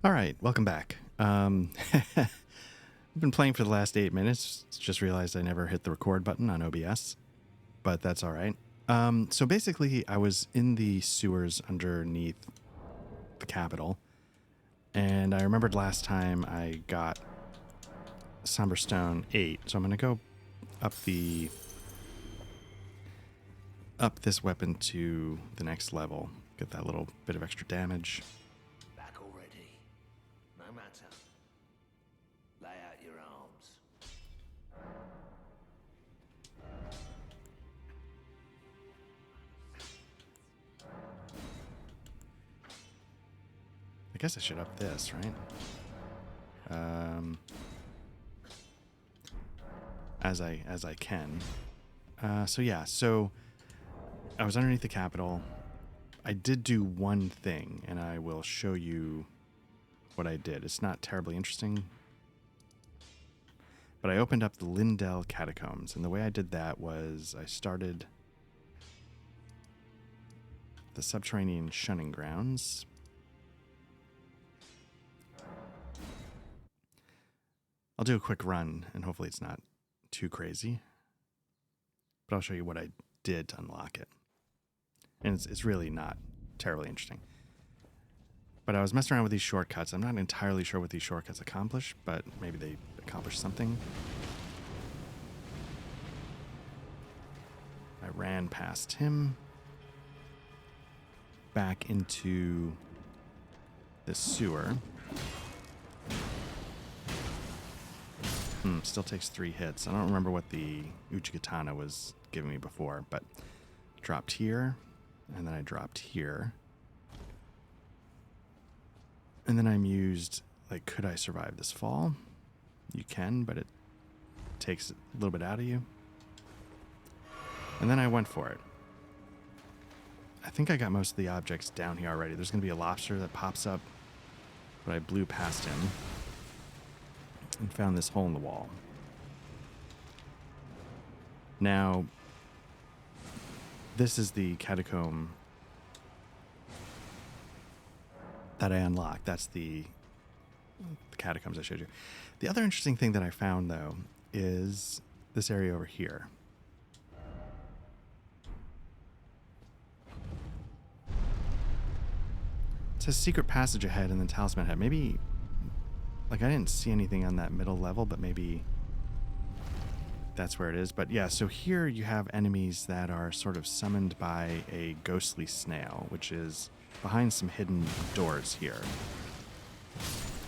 All right, welcome back. I've been playing for the last 8 minutes. Just realized I never hit the record button on OBS, but that's all right. So basically, I was in the sewers underneath the Capitol, and I remembered last time I got Somber Stone 8, so I'm going to go up this weapon to the next level, get that little bit of extra damage. Back already. No matter. Lay out your arms. I guess I should up this, right? As I can. So I was underneath the Capitol. I did do one thing, and I will show you what I did. It's not terribly interesting, but I opened up the Lindell Catacombs, and the way I did that was I started the subterranean shunning grounds. I'll do a quick run, and hopefully it's not too crazy, but I'll show you what I did to unlock it. And it's really not terribly interesting. But I was messing around with these shortcuts. I'm not entirely sure what these shortcuts accomplish, but maybe they accomplish something. I ran past him, back into the sewer. Still takes 3 hits. I don't remember what the Uchigatana was giving me before, but dropped here, and then I dropped here. And then I'm used, like, could I survive this fall? You can, but it takes a little bit out of you. And then I went for it. I think I got most of the objects down here already. There's going to be a lobster that pops up, but I blew past him and found this hole in the wall. Now, this is the catacomb that I unlocked. That's the catacombs I showed you. The other interesting thing that I found, though, is this area over here. It says secret passage ahead and then talisman ahead. Maybe, like, I didn't see anything on that middle level, but maybe that's where it is. But yeah, so here you have enemies that are sort of summoned by a ghostly snail, which is behind some hidden doors here.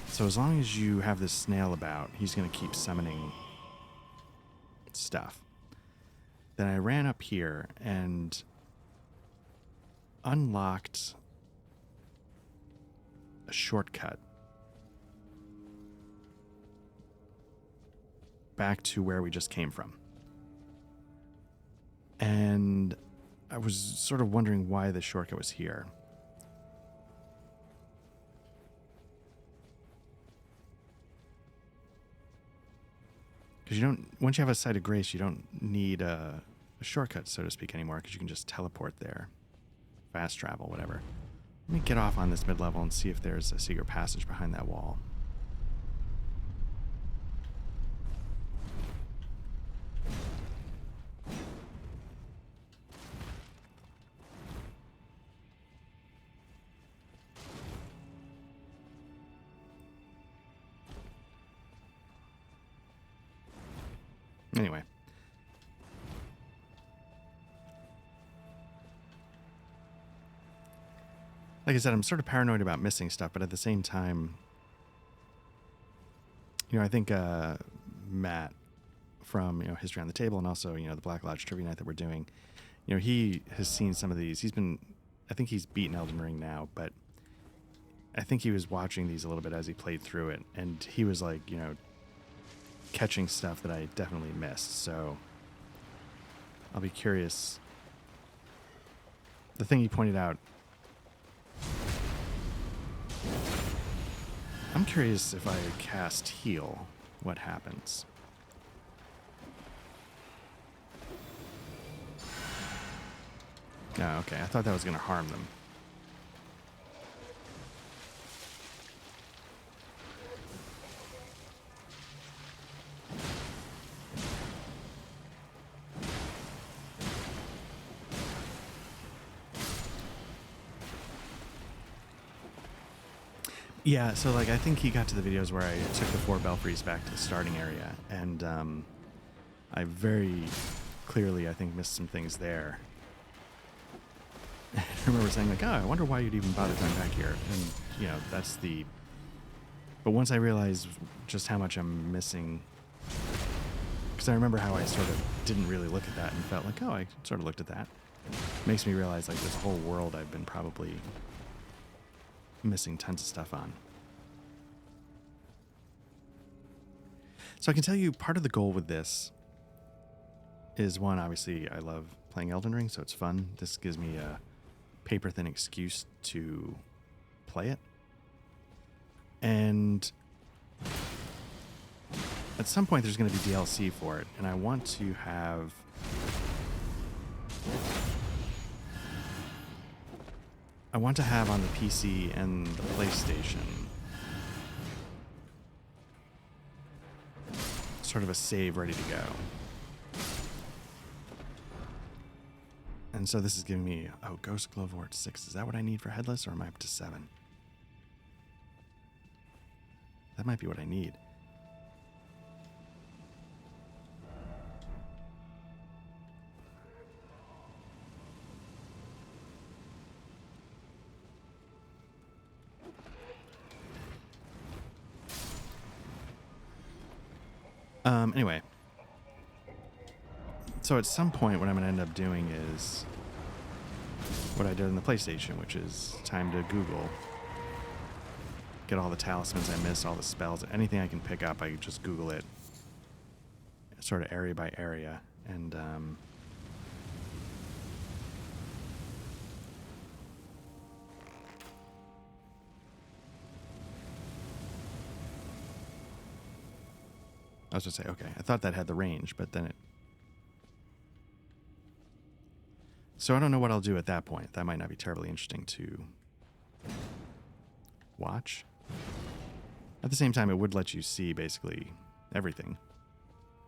So as long as you have this snail about, he's going to keep summoning stuff. Then I ran up here and unlocked a shortcut back to where we just came from. And I was sort of wondering why the shortcut was here. Because you don't, once you have a site of grace, you don't need a shortcut, so to speak, anymore, because you can just teleport there. Fast travel, whatever. Let me get off on this mid-level and see if there's a secret passage behind that wall. Anyway. Like I said, I'm sort of paranoid about missing stuff, but at the same time, I think Matt from, History on the Table and also, the Black Lodge Trivia Night that we're doing, he has seen some of these. I think he's beaten Elden Ring now, but I think he was watching these a little bit as he played through it, and he was like, catching stuff that I definitely missed, so I'll be curious. The thing he pointed out, I'm curious if I cast heal, what happens. Oh, okay, I thought that was going to harm them. Yeah, so like I think he got to the videos where I took the 4 belfries back to the starting area, and I very clearly, I think, missed some things there. I remember saying like, oh, I wonder why you'd even bother going back here. And, you know, that's the... But once I realized just how much I'm missing, because I remember how I sort of didn't really look at that and felt like, oh, I sort of looked at that. Makes me realize like this whole world I've been probably missing tons of stuff on. So I can tell you part of the goal with this is, one, obviously I love playing Elden Ring, so it's fun. This gives me a paper-thin excuse to play it. And at some point there's going to be DLC for it, and I want to have... on the PC and the PlayStation sort of a save ready to go. And so this is giving me, oh, Ghost Glowvort 6. Is that what I need for Headless, or am I up to 7? That might be what I need. Anyway. So at some point what I'm going to end up doing is what I did in the PlayStation, which is time to Google, get all the talismans I missed, all the spells, anything I can pick up, I just Google it sort of area by area. And I was going to say, okay, I thought that had the range, but then it... So I don't know what I'll do at that point. That might not be terribly interesting to watch. At the same time, it would let you see basically everything.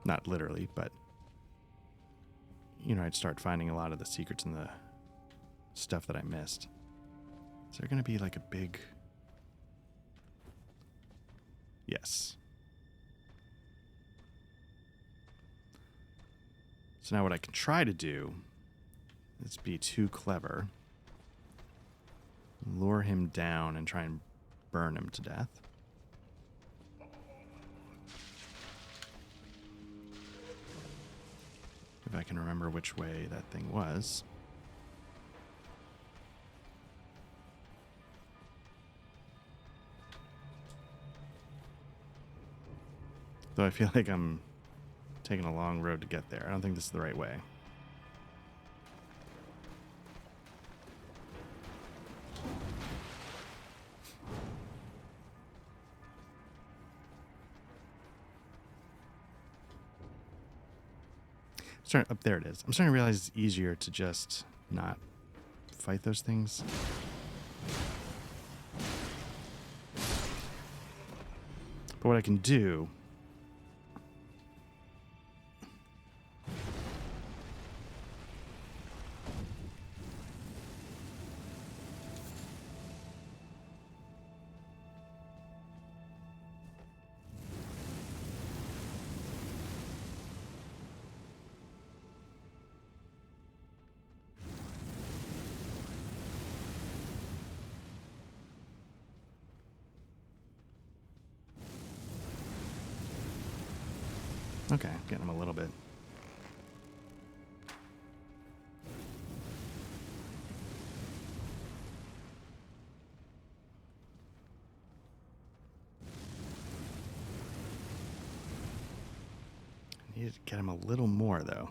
Not literally, but, you know, I'd start finding a lot of the secrets and the stuff that I missed. Is there going to be like a big... Yes. So now what I can try to do is be too clever. Lure him down and try and burn him to death. If I can remember which way that thing was. Though I feel like I'm taking a long road to get there. I don't think this is the right way. Up there it is. I'm starting to realize it's easier to just not fight those things. But what I can do... Okay, getting him a little bit. I need to get him a little more, though.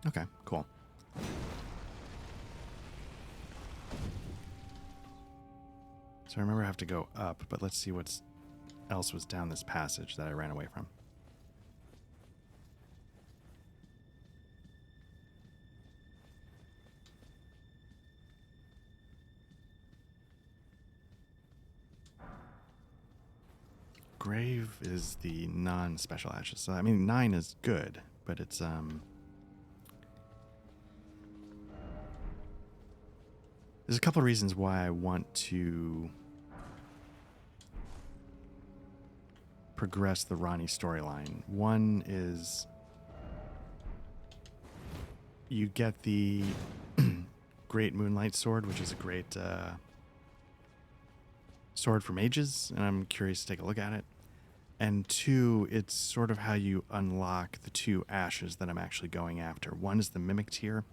Okay, cool. So I remember I have to go up, but let's see what else was down this passage that I ran away from. grave is the non-special ashes. So I mean, 9 is good, but it's there's a couple of reasons why I want to progress the Ronnie storyline. One is you get the Great Moonlight Sword, which is a great sword for mages, and I'm curious to take a look at it. And 2, it's sort of how you unlock the 2 ashes that I'm actually going after. One is the Mimic Tier,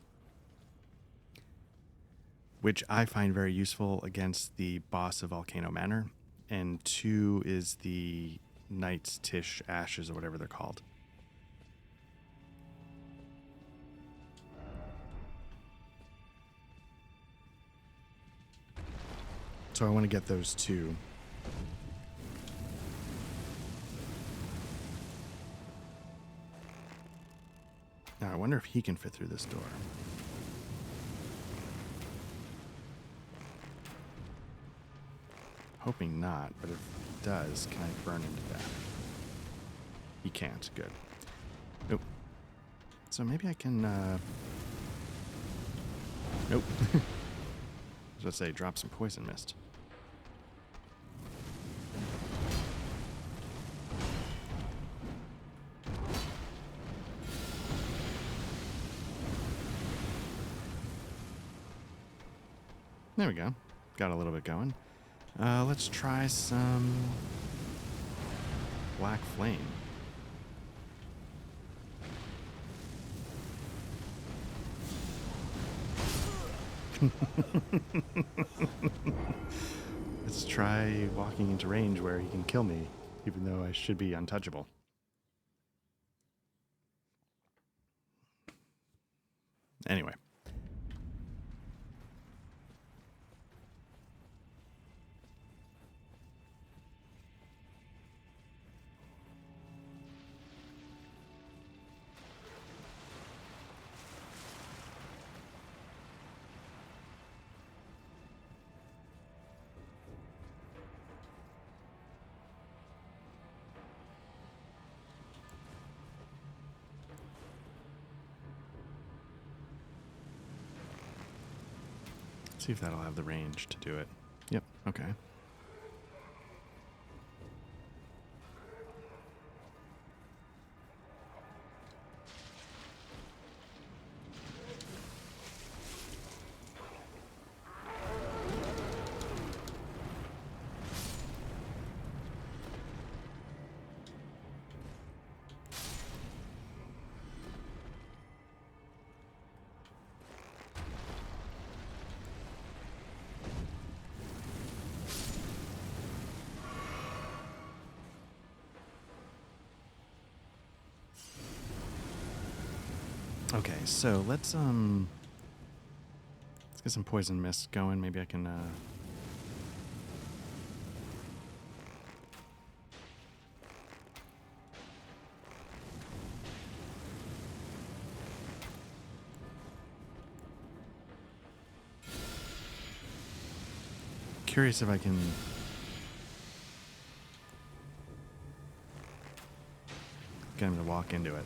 which I find very useful against the boss of Volcano Manor. And 2 is the Knight's Tish Ashes, or whatever they're called. So I want to get those 2. Now I wonder if he can fit through this door. Hoping not, but if he does, can I burn him to death? He can't. Good. Nope. So maybe I can, nope. I was about to say, drop some poison mist. There we go. Got a little bit going. Let's try some Black Flame. Let's try walking into range where he can kill me, even though I should be untouchable. Anyway. See if that'll have the range to do it. Yep, okay. Okay, so let's get some poison mist going. Maybe I can curious if I can get him to walk into it.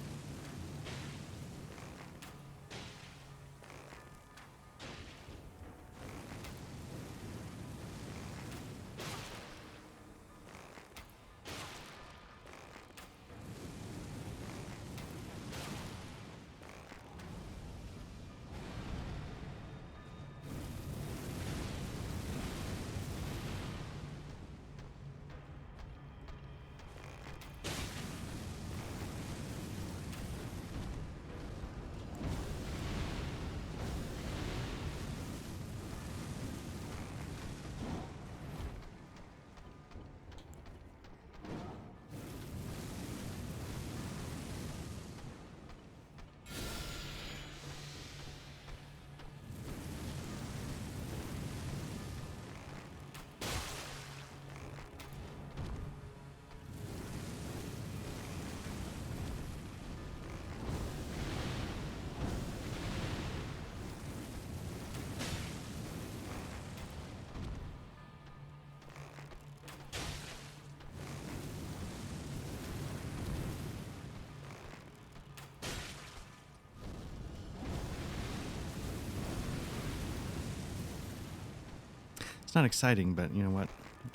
It's not exciting, but you know what?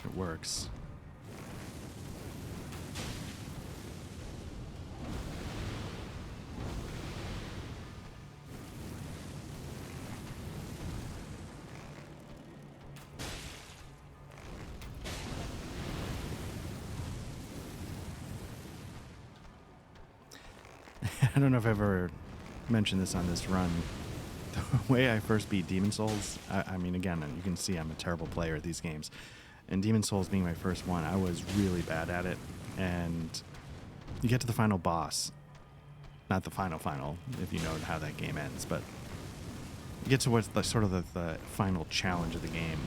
It works. I don't know if I've ever mentioned this on this run. The way I first beat Demon Souls, I mean, again, you can see I'm a terrible player at these games. And Demon Souls being my first one, I was really bad at it. And you get to the final boss. Not the final, if you know how that game ends, but you get to what's the, sort of the final challenge of the game.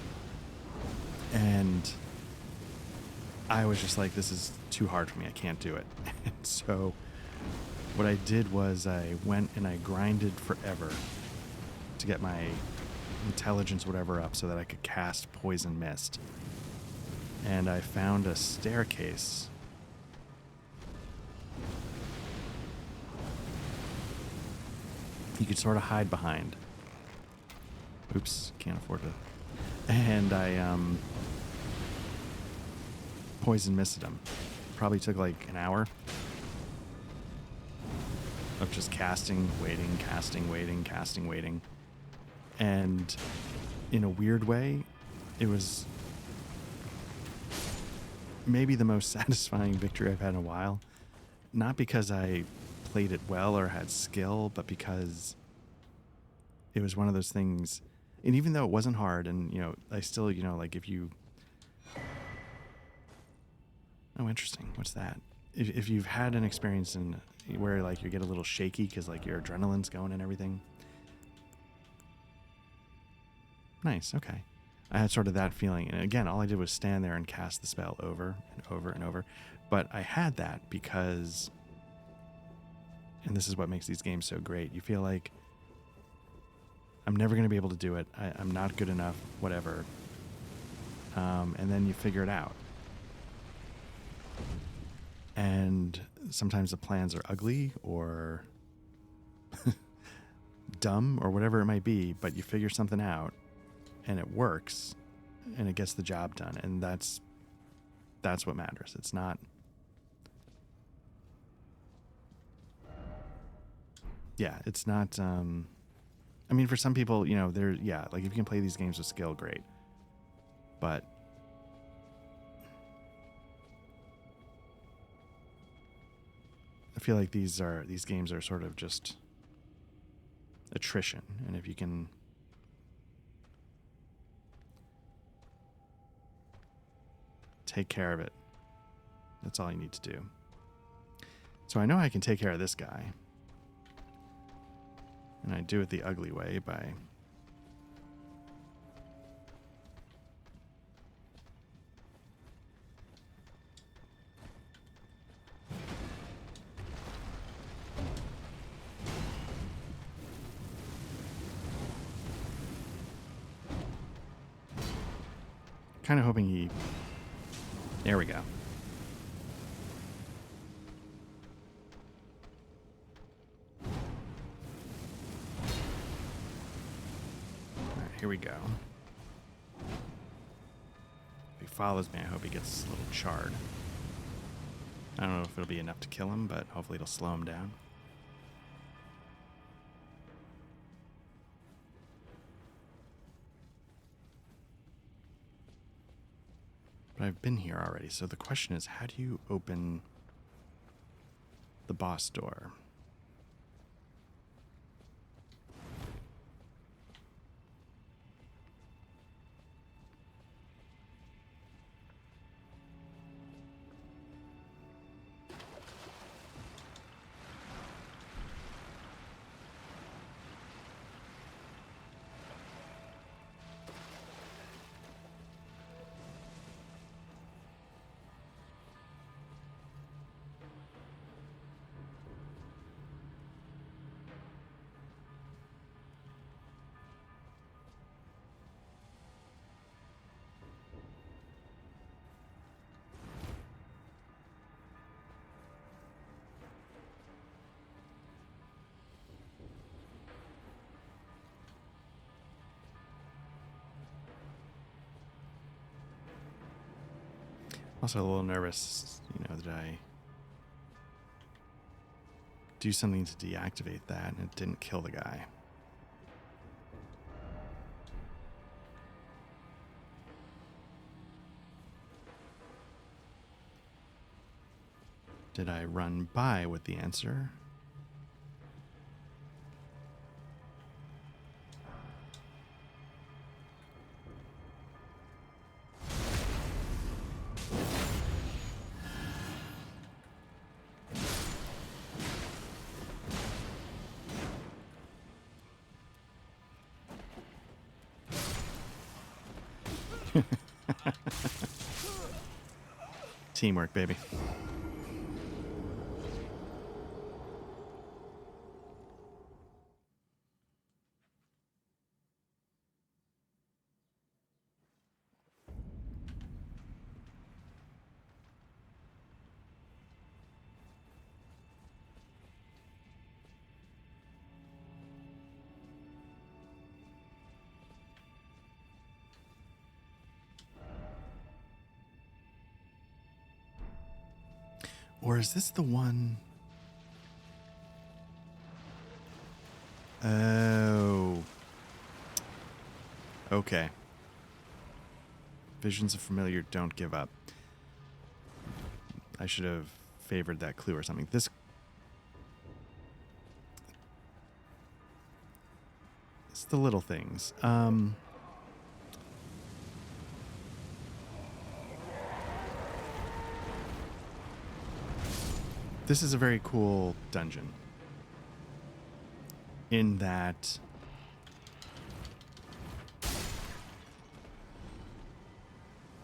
And I was just like, this is too hard for me. I can't do it. And so what I did was I went and I grinded forever to get my intelligence, whatever, up so that I could cast Poison Mist. And I found a staircase. You could sort of hide behind. Oops, can't afford to. And I Poison Misted him. Probably took like an hour of just casting, waiting, casting, waiting, casting, waiting. And in a weird way, it was maybe the most satisfying victory I've had in a while. Not because I played it well or had skill, but because it was one of those things. And even though it wasn't hard, and, you know, I still, you know, like if you... Oh, interesting. What's that? If you've had an experience in where, like, you get a little shaky because, like, your adrenaline's going and everything. Nice, okay. I had sort of that feeling. And again, all I did was stand there and cast the spell over and over and over. But I had that because, and this is what makes these games so great, you feel like I'm never going to be able to do it. I'm not good enough, whatever. And then you figure it out. And sometimes the plans are ugly or dumb or whatever it might be, but you figure something out and it works and it gets the job done. And that's what matters. It's not... Yeah, it's not... I mean, for some people, you know, yeah, like if you can play these games with skill, great. But I feel like these games are sort of just attrition. And if you can take care of it, that's all you need to do. So I know I can take care of this guy. And I do it the ugly way by... kind of hoping he... There we go. All right, here we go. If he follows me, I hope he gets a little charred. I don't know if it'll be enough to kill him, but hopefully it'll slow him down. But I've been here already, so the question is, how do you open the boss door? also a little nervous, you know, that I do something to deactivate that and it didn't kill the guy. Did I run by with the answer? Teamwork, baby. Or is this the one? Oh. Okay. Visions of familiar don't give up. I should have favored that clue or something. It's the little things. This is a very cool dungeon in that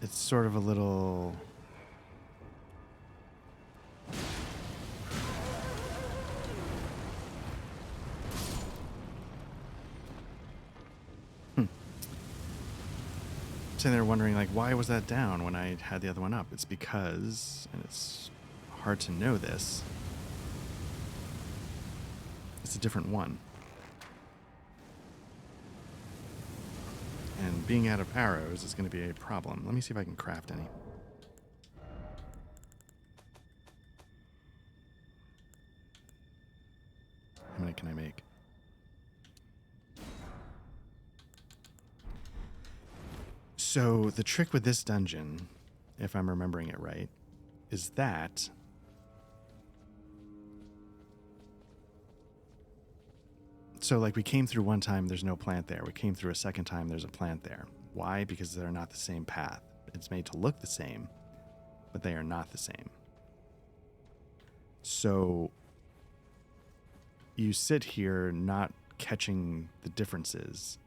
it's sort of a little sitting there wondering, like, why was that down when I had the other one up? It's because, and it's hard to know this, it's a different one. And being out of arrows is going to be a problem. Let me see if I can craft any. How many can I make? So the trick with this dungeon, if I'm remembering it right, is that so like we came through one time, there's no plant there. We came through a second time, there's a plant there. Why? Because they're not the same path. It's made to look the same, but they are not the same. So you sit here not catching the differences,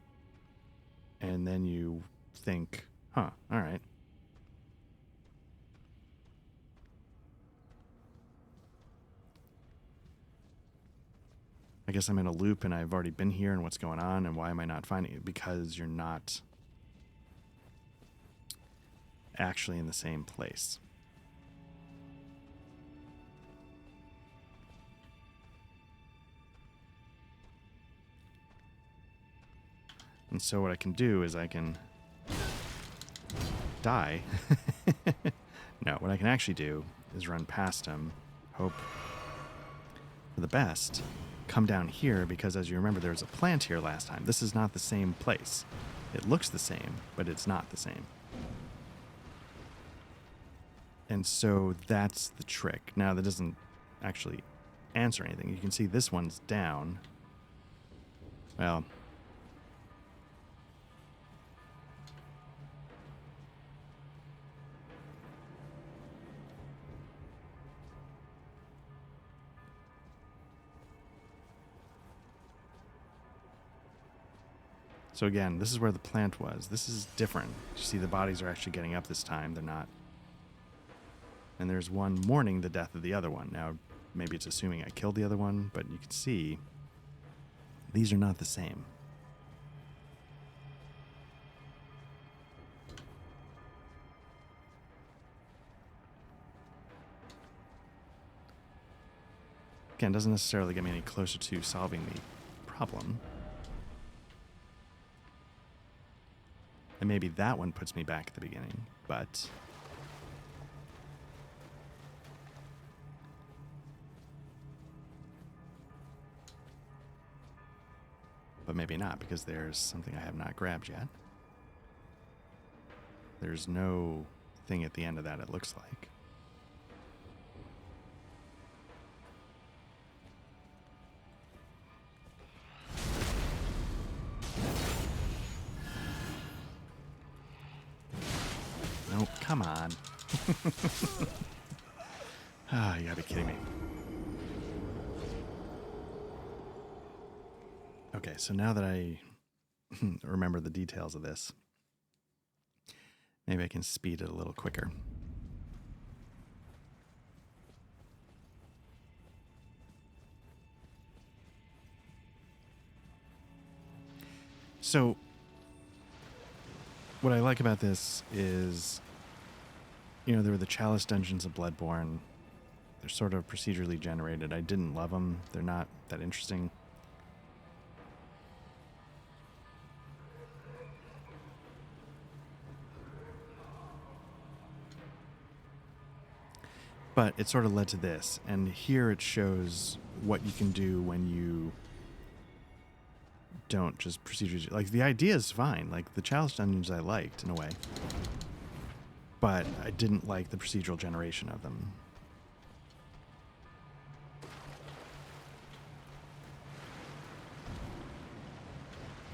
and then you think, huh, all right. I guess I'm in a loop and I've already been here and what's going on and why am I not finding it? Because you're not actually in the same place. And so what I can do is I can die. No, what I can actually do is run past him, hope for the best, come down here because as you remember there was a plant here last time. This is not the same place. It looks the same, but it's not the same. And so that's the trick. Now that doesn't actually answer anything. You can see this one's down. Well, so again, this is where the plant was. This is different. You see the bodies are actually getting up this time. They're not. And there's one mourning the death of the other one. Now, maybe it's assuming I killed the other one, but you can see these are not the same. Again, doesn't necessarily get me any closer to solving the problem. And maybe that one puts me back at the beginning, but but maybe not, because there's something I have not grabbed yet. There's no thing at the end of that, it looks like. Nope, come on. Ah, you gotta be kidding me. Okay, so now that I remember the details of this, maybe I can speed it a little quicker. So, what I like about this is, you know, there were the Chalice dungeons of Bloodborne. They're sort of procedurally generated. I didn't love them. They're not that interesting. But it sort of led to this. And here it shows what you can do when you don't just procedurally... Like, the idea is fine. Like, the Chalice dungeons I liked, in a way. But I didn't like the procedural generation of them.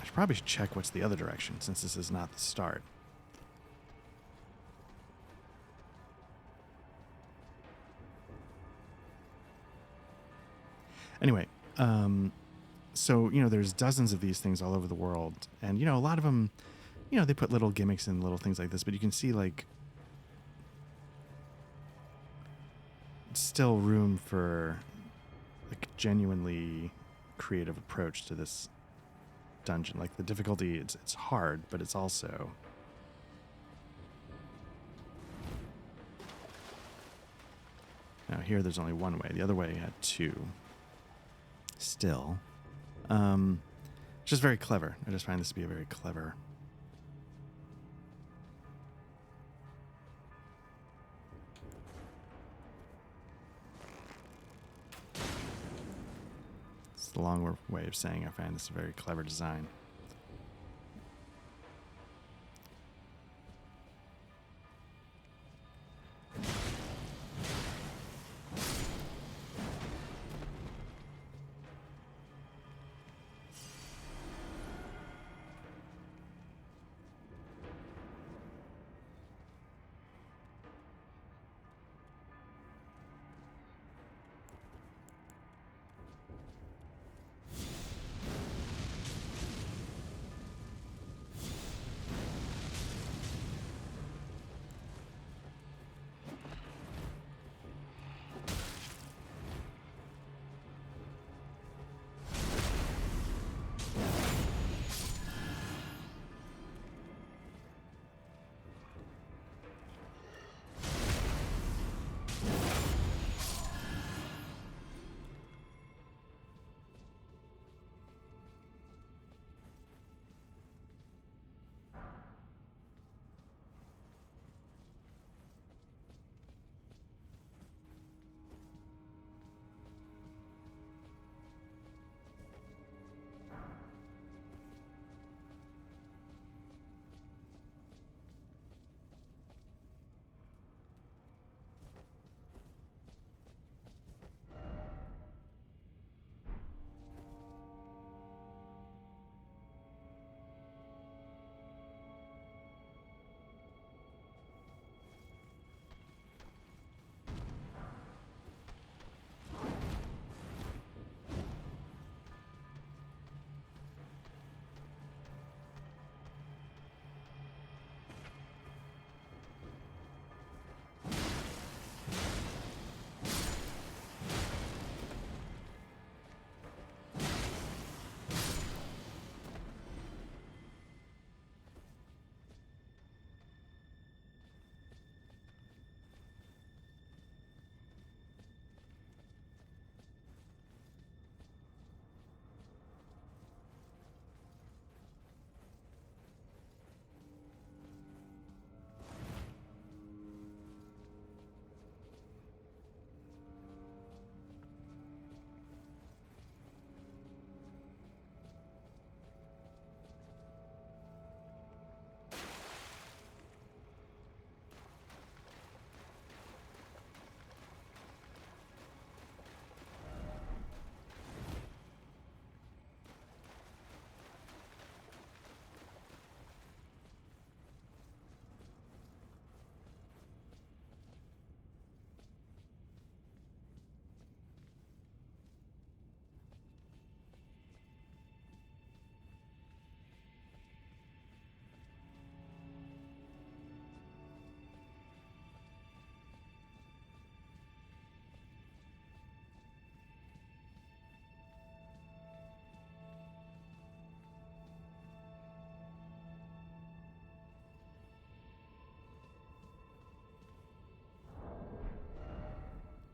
I should probably check what's the other direction, since this is not the start. Anyway, so, you know, there's dozens of these things all over the world. And, you know, a lot of them, you know, they put little gimmicks and little things like this, but you can see, like, still room for, like, genuinely creative approach to this dungeon. Like, the difficulty, it's hard, but it's also... Now, here there's only one way. The other way had two. Still. Just very clever. I just find this to be a very clever... It's the long way of saying I find this a very clever design.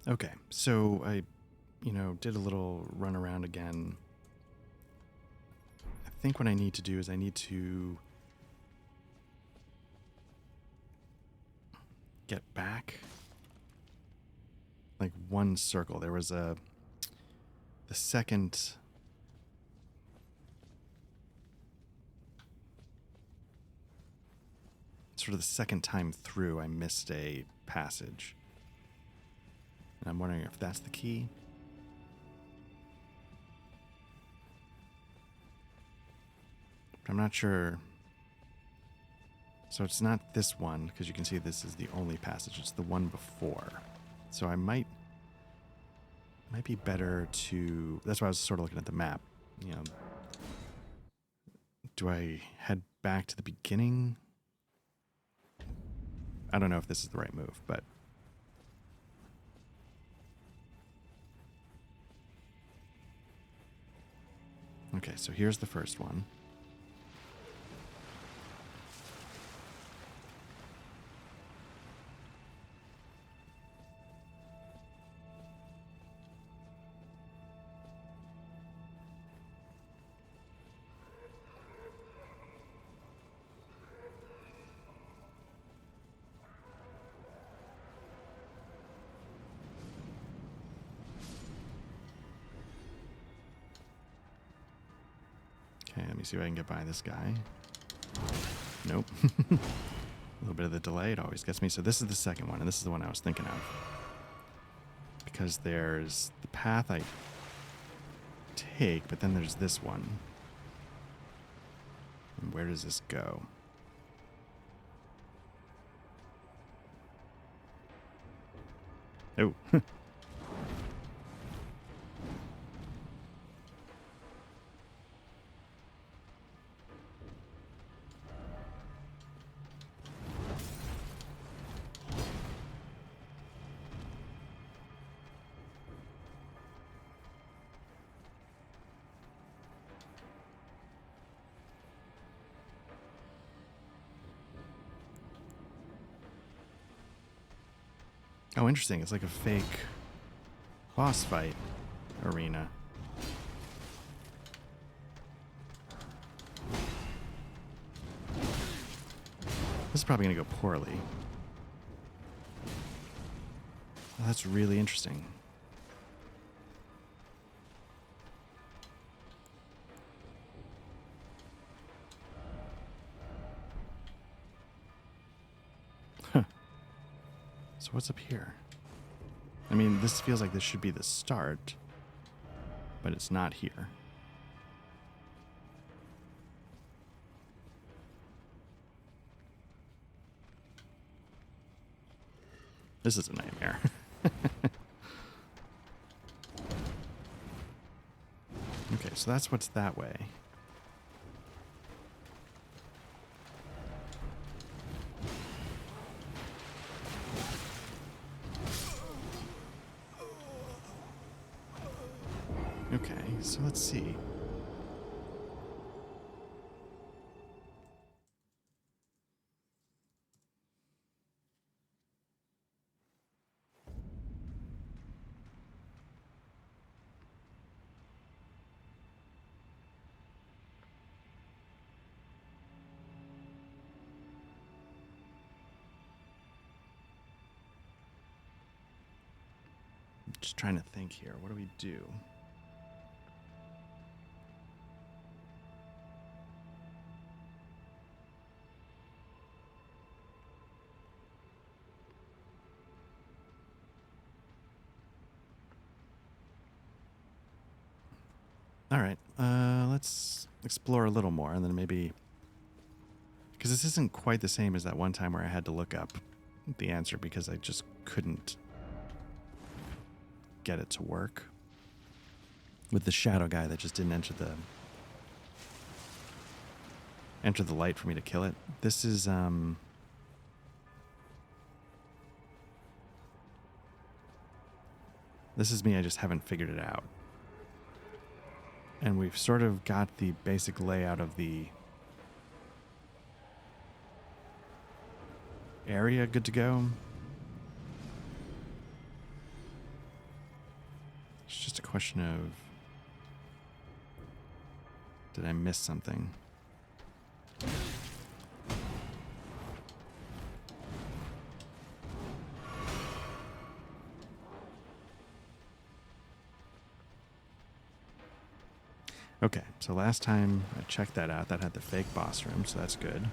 Okay, so I, did a little run around again. I think what I need to do is I need to get back like one circle. There was the second, sort of the second time through, I missed a passage. And I'm wondering if that's the key. But I'm not sure. So it's not this one, because you can see this is the only passage. It's the one before. So I might be better to... That's why I was sort of looking at the map. Do I head back to the beginning? I don't know if this is the right move, but... Okay, so here's the first one. Okay, let me see if I can get by this guy. Nope. A little bit of the delay, it always gets me. So this is the second one, and this is the one I was thinking of. Because there's the path I take, but then there's this one. And where does this go? Oh. Oh, interesting. It's like a fake boss fight arena. This is probably going to go poorly. Oh, that's really interesting. Huh. So what's up here? I mean, this feels like this should be the start, but it's not here. This is a nightmare. Okay, so that's what's that way. Okay, so let's see. Just trying to think here. What do we do? All right, let's explore a little more, and then maybe... Because this isn't quite the same as that one time where I had to look up the answer because I just couldn't get it to work. With the shadow guy that just didn't enter the light for me to kill it. This is me, I just haven't figured it out. And we've sort of got the basic layout of the area good to go. question of, did I miss something? Okay, so last time I checked that out, that had the fake boss room, so that's good.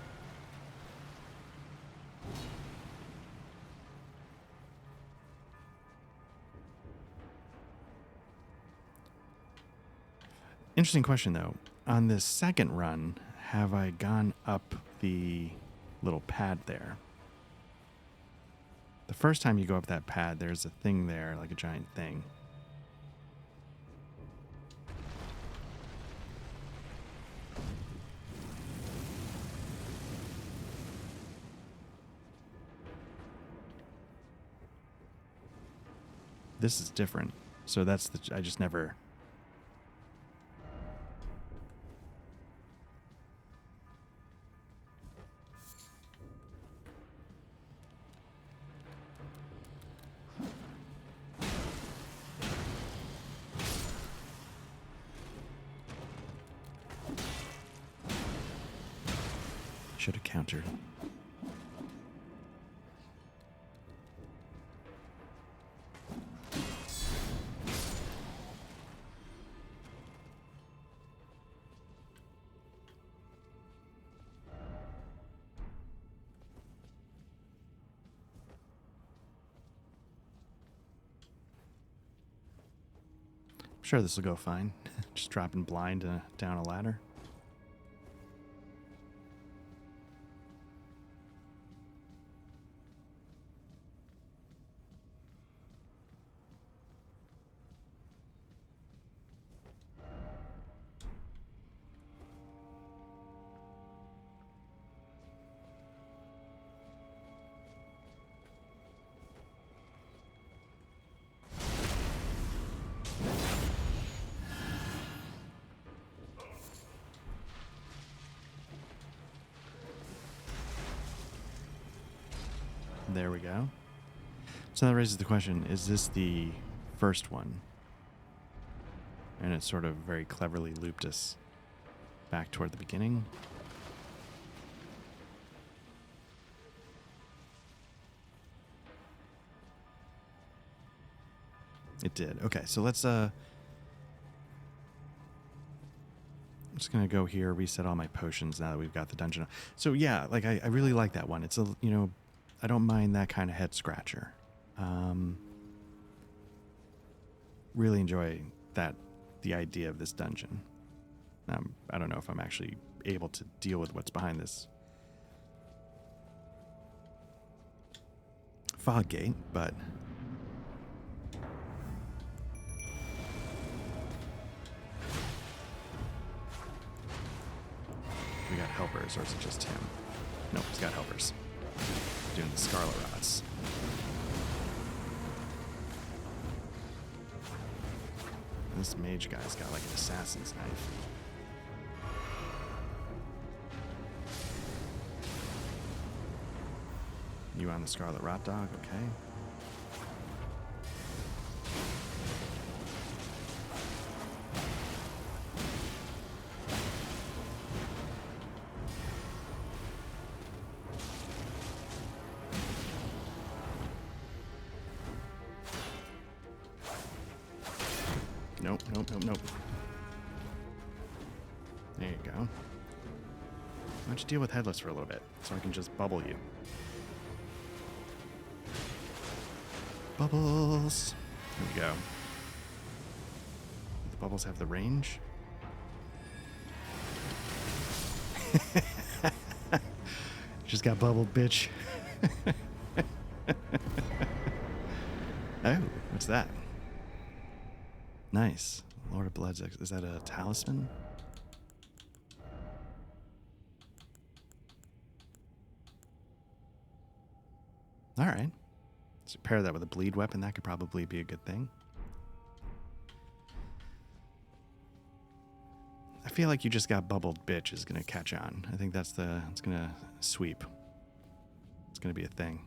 Interesting question, though. On this second run, have I gone up the little pad there? The first time you go up that pad, there's a thing there, like a giant thing. This is different. So that's the, I just never... Should have countered. I'm sure this will go fine. Just dropping blind down a ladder. There we go. So that raises the question, is this the first one? And it sort of very cleverly looped us back toward the beginning. It did. Okay, so let's I'm just gonna go here, reset all my potions now that we've got the dungeon. So yeah, like I really like that one. It's a, you know, I don't mind that kind of head scratcher. Really enjoy that, the idea of this dungeon. I don't know if I'm actually able to deal with what's behind this fog gate, but we got helpers, or is it just him? Nope, he's got helpers. Doing the Scarlet Rods. This mage guy's got like an assassin's knife. You on the Scarlet Rot Dog, okay. Nope, nope, nope, nope. There you go. Why don't you deal with Headless for a little bit, so I can just bubble you. Bubbles! There we go. The bubbles have the range. Just got bubbled, bitch. Oh, what's that? Nice. Lord of Blood's. Is that a talisman? All right. So pair that with a bleed weapon. That could probably be a good thing. I feel like you just got bubbled, bitch, is going to catch on. I think that's the... It's going to sweep. It's going to be a thing.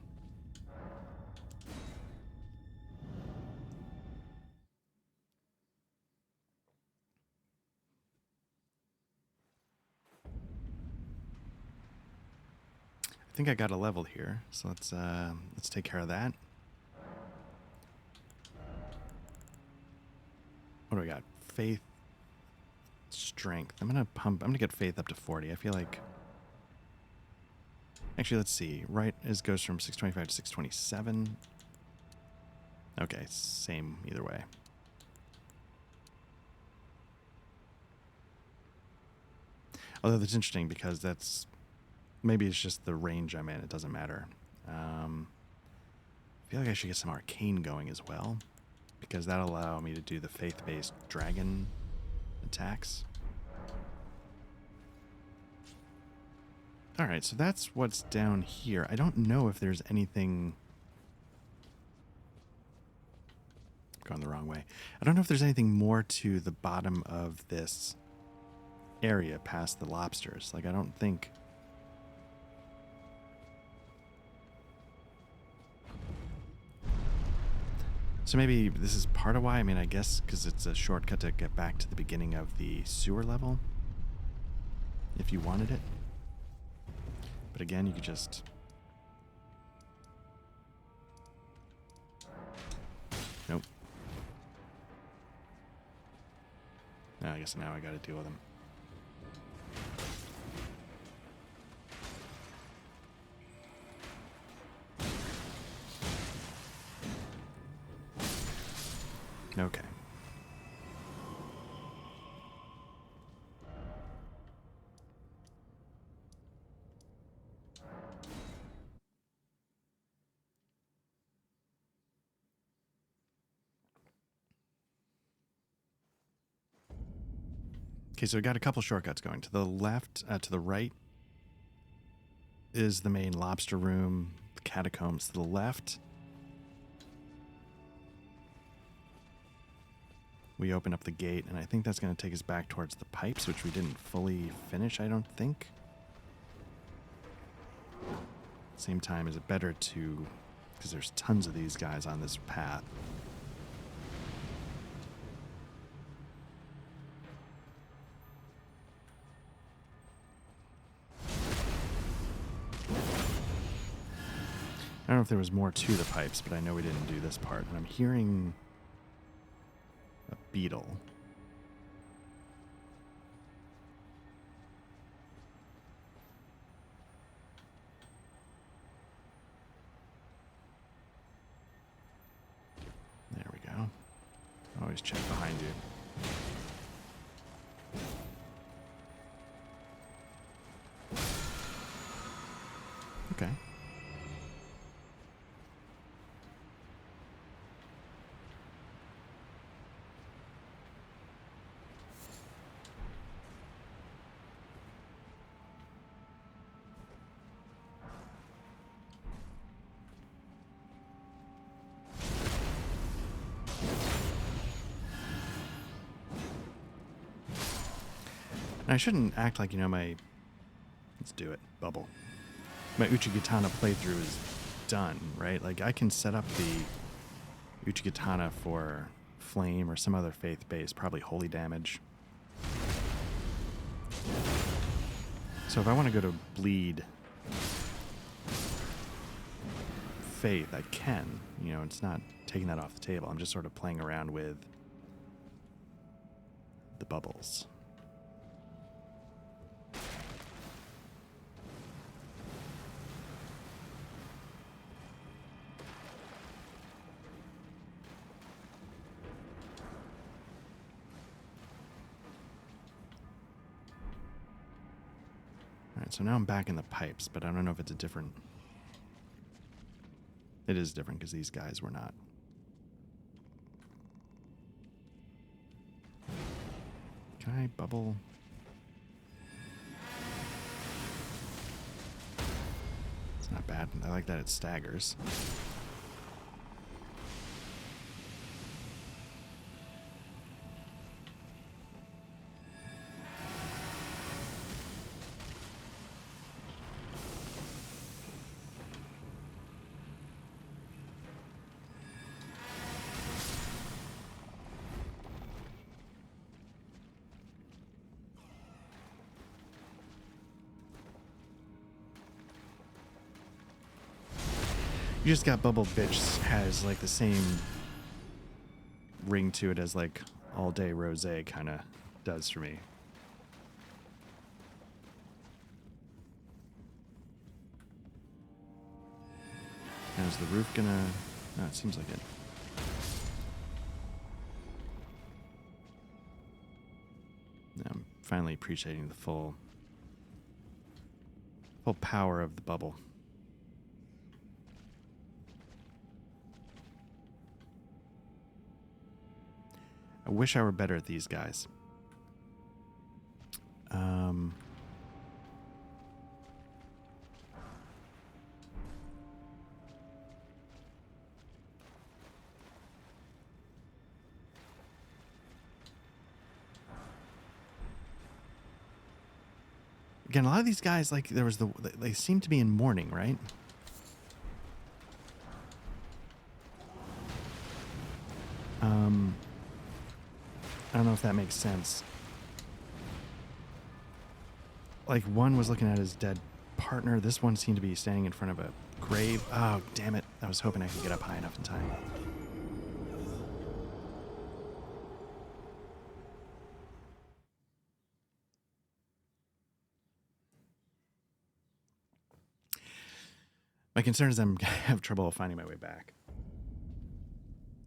think I got a level here, so let's take care of that. What do we got? Faith, strength. I'm gonna get faith up to 40. I feel like. Actually, let's see. Right goes from 625 to 627. Okay, same either way. Although that's interesting because maybe it's just the range I'm in. It doesn't matter. I feel like I should get some arcane going as well, because that'll allow me to do the faith-based dragon attacks. All right, so that's what's down here. I don't know if there's anything... Going the wrong way. I don't know if there's anything more to the bottom of this area past the lobsters. Like, I don't think... So maybe this is part of why. I mean, I guess because it's a shortcut to get back to the beginning of the sewer level, if you wanted it. But again, you could just... Nope. No, I guess now I gotta deal with them. Okay. Okay, so we got a couple shortcuts going. To the left, to the right is the main lobster room, the catacombs. To the left, we open up the gate, and I think that's going to take us back towards the pipes, which we didn't fully finish, I don't think. Same time, is it better to... because there's tons of these guys on this path. I don't know if there was more to the pipes, but I know we didn't do this part. And I'm hearing a beetle. There we go. Always check behind you. Okay. And I shouldn't act like, let's do it, bubble. My Uchigatana playthrough is done, right? Like, I can set up the Uchigatana for flame or some other faith base, probably holy damage. So if I want to go to bleed faith, I can. It's not taking that off the table. I'm just sort of playing around with the bubbles. Alright, so now I'm back in the pipes, but I don't know if it's a different... It is different because these guys were not. Can I bubble? It's not bad. I like that it staggers. You just got Bubble Bitch has like the same ring to it as like All Day Rosé kind of does for me. Now is the roof gonna... No, it seems like it. Now I'm finally appreciating the full power of the bubble. I wish I were better at these guys. Again, a lot of these guys, like, they seem to be in mourning, right? I don't know if that makes sense. Like, one was looking at his dead partner. This one seemed to be standing in front of a grave. Oh, damn it. I was hoping I could get up high enough in time. My concern is I'm going to have trouble finding my way back.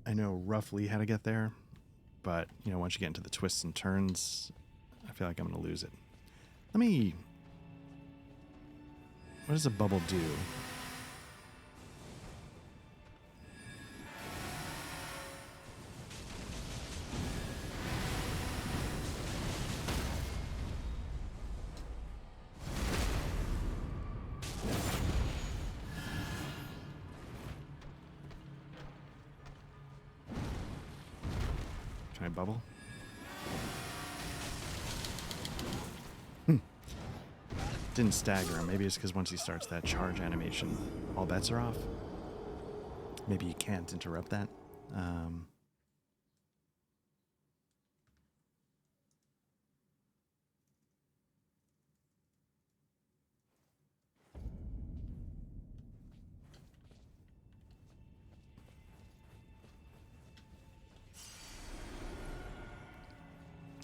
I know roughly how to get there, but, you know, once you get into the twists and turns, I feel like I'm going to lose it. Let me... What does a bubble do? Can I bubble? Didn't stagger him. Maybe it's because once he starts that charge animation, all bets are off. Maybe you can't interrupt that.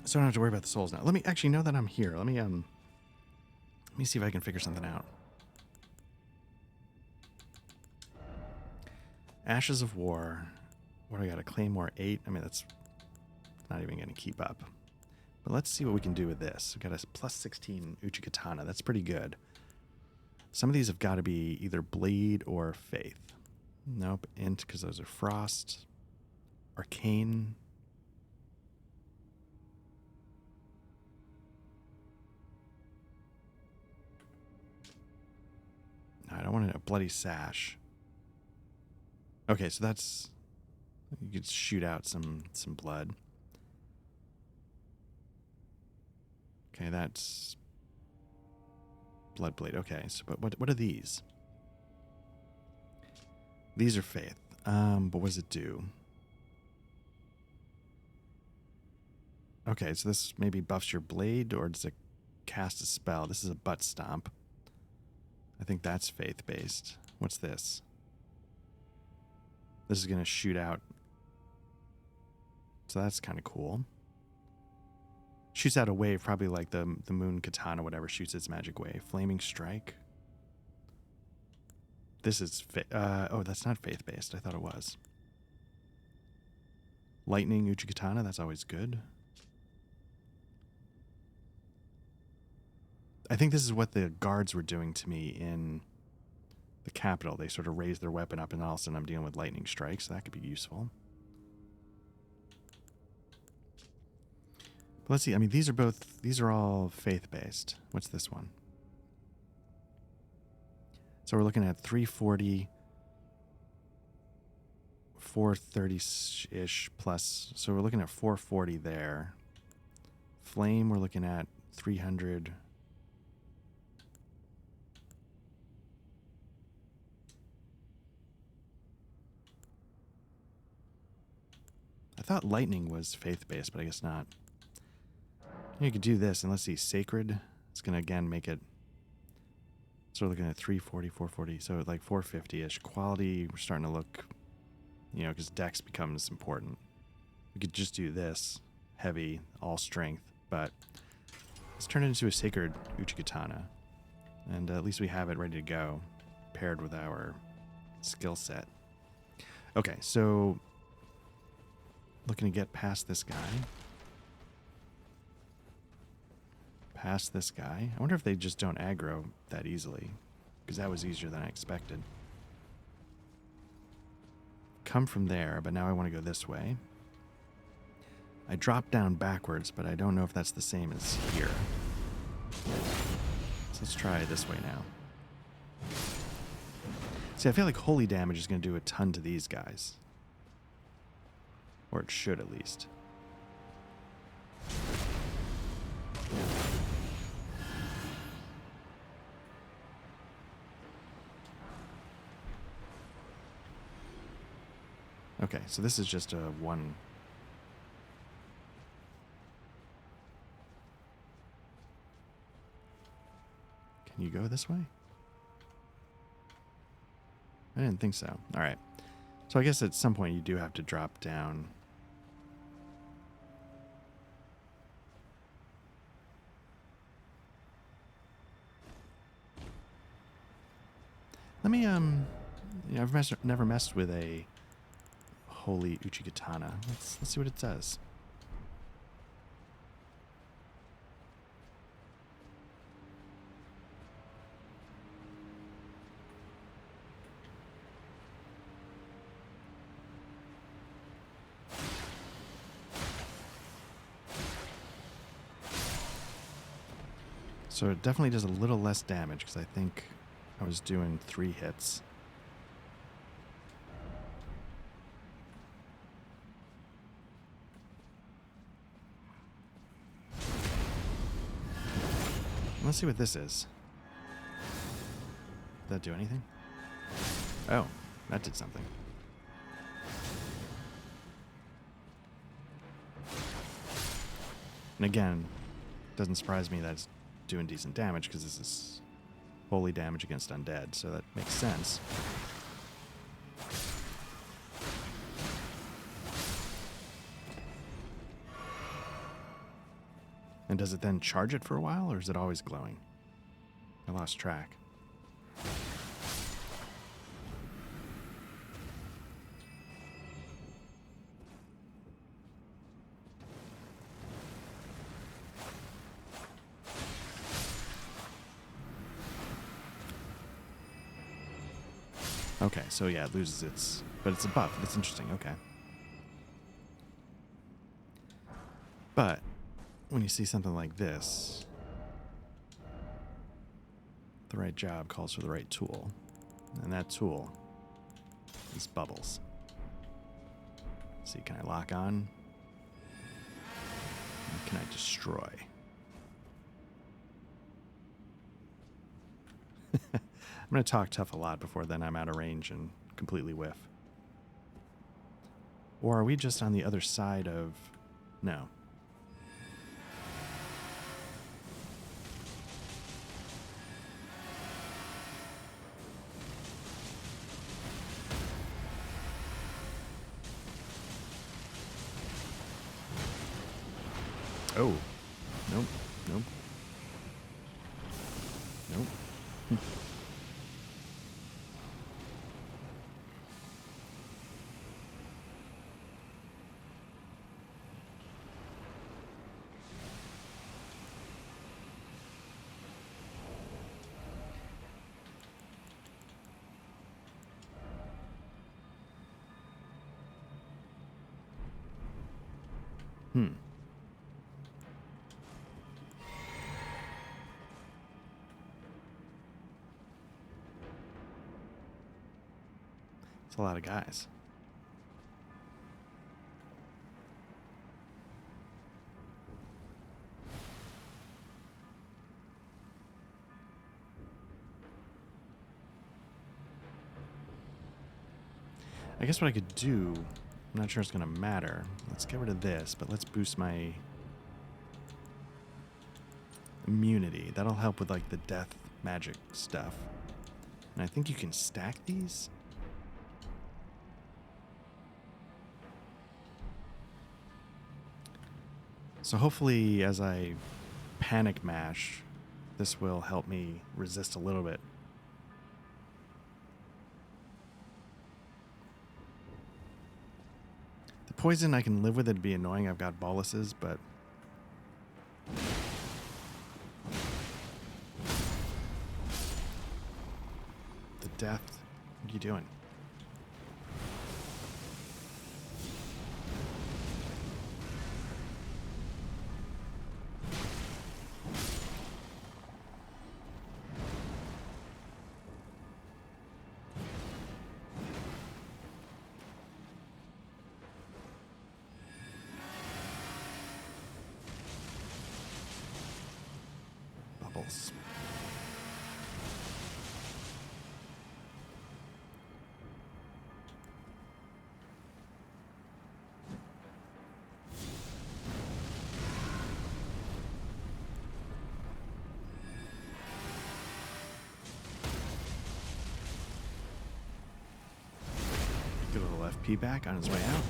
So I don't have to worry about the souls now. Let me actually, know that I'm here. Let me see if I can figure something out. Ashes of War. What do I got? A Claymore 8? I mean, that's not even going to keep up. But let's see what we can do with this. We've got a plus 16 Uchikatana. That's pretty good. Some of these have got to be either Bleed or Faith. Nope. Int, because those are Frost. Arcane. I don't want a Bloody Sash. Okay, so that's... You could shoot out some blood. Okay, that's... Blood Blade. Okay, so but what are these? These are Faith. But what does it do? Okay, so this maybe buffs your blade, or does it cast a spell? This is a Butt Stomp. I think that's faith-based. What's this? This is going to shoot out. So that's kind of cool. Shoots out a wave, probably like the Moon Katana, whatever, shoots its magic wave. Flaming Strike. This is... oh, that's not faith-based. I thought it was. Lightning Uchikatana, that's always good. I think this is what the guards were doing to me in the capital. They sort of raised their weapon up, and all of a sudden I'm dealing with lightning strikes. So that could be useful. But let's see. I mean, these are all faith-based. What's this one? So we're looking at 340, 430-ish plus. So we're looking at 440 there. Flame, we're looking at 300. I thought lightning was faith-based, but I guess not. You could do this, and let's see, sacred. It's going to, again, make it So we're looking at 340, 440, so like 450-ish. Quality, we're starting to look, you know, because dex becomes important. We could just do this, heavy, all strength, but let's turn it into a sacred Uchigatana. And at least we have it ready to go, paired with our skill set. Okay, so looking to get past this guy. Past this guy. I wonder if they just don't aggro that easily, because that was easier than I expected. Come from there, but now I want to go this way. I dropped down backwards, but I don't know if that's the same as here. So let's try this way now. See, I feel like holy damage is going to do a ton to these guys. Or it should, at least. Okay, so this is just a one. Can you go this way? I didn't think so. All right. So I guess at some point you do have to drop down. Let me, you know, I've never messed with a holy Uchigatana. Let's see what it does. So it definitely does a little less damage, because I think I was doing 3 hits. Let's see what this is. Did that do anything? Oh, that did something. And again, doesn't surprise me that it's doing decent damage, because this is holy damage against undead, so that makes sense. And does it then charge it for a while, or is it always glowing? I lost track. Okay, so yeah, it loses its... But it's a buff. That's interesting. Okay. But when you see something like this, the right job calls for the right tool. And that tool is bubbles. Let's see, can I lock on? And can I destroy? I'm going to talk tough a lot before then I'm out of range and completely whiff. Or are we just on the other side of... No. Oh. Nope. Nope. Nope. It's a lot of guys. I guess what I could do, I'm not sure it's going to matter. Let's get rid of this, but let's boost my immunity. That'll help with like the death magic stuff. And I think you can stack these. So hopefully as I panic mash, this will help me resist a little bit. The poison, I can live with it, it'd be annoying. I've got boluses, but the death, what are you doing? Bubbles. Get a little FP back on his way out.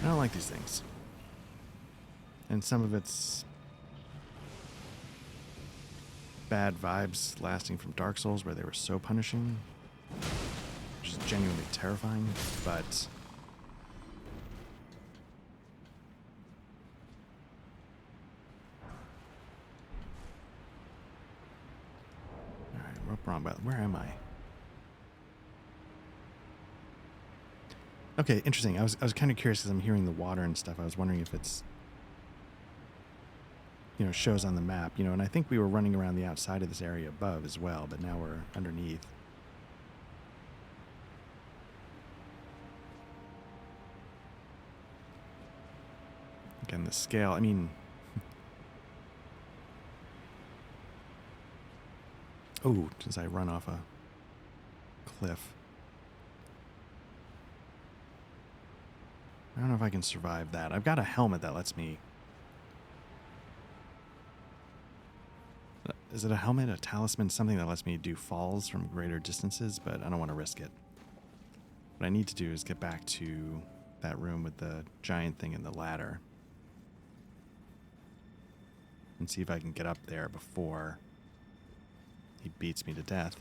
I don't like these things. And some of it's bad vibes lasting from Dark Souls where they were so punishing, which is genuinely terrifying, but alright, wrong about where am I? Okay, interesting. I was kind of curious because I'm hearing the water and stuff. I was wondering if it's, you know, shows on the map, you know, and I think we were running around the outside of this area above as well, but now we're underneath. Again, the scale, I mean, oh, since I run off a cliff. I don't know if I can survive that. I've got a helmet that lets me... Is it a helmet, a talisman, something that lets me do falls from greater distances, but I don't want to risk it. What I need to do is get back to that room with the giant thing and the ladder. And see if I can get up there before he beats me to death.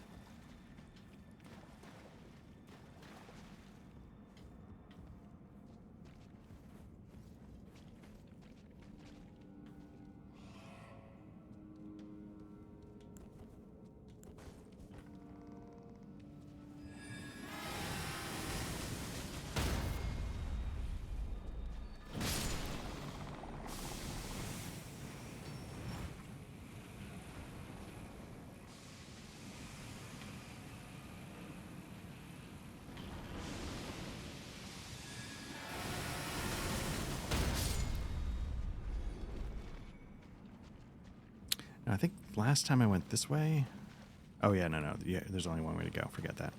I think last time I went this way... Oh, yeah, no. Yeah, there's only one way to go. Forget that.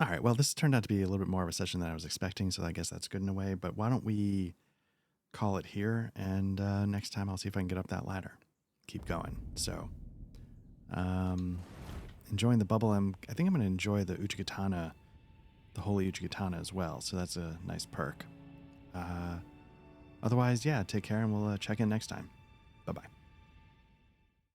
All right. Well, this turned out to be a little bit more of a session than I was expecting, so I guess that's good in a way. But why don't we call it here? And next time I'll see if I can get up that ladder. Keep going. So, enjoying the bubble. I think I'm going to enjoy the Uchigatana, the Holy Uchigatana as well. So that's a nice perk. Otherwise, yeah, take care and we'll check in next time.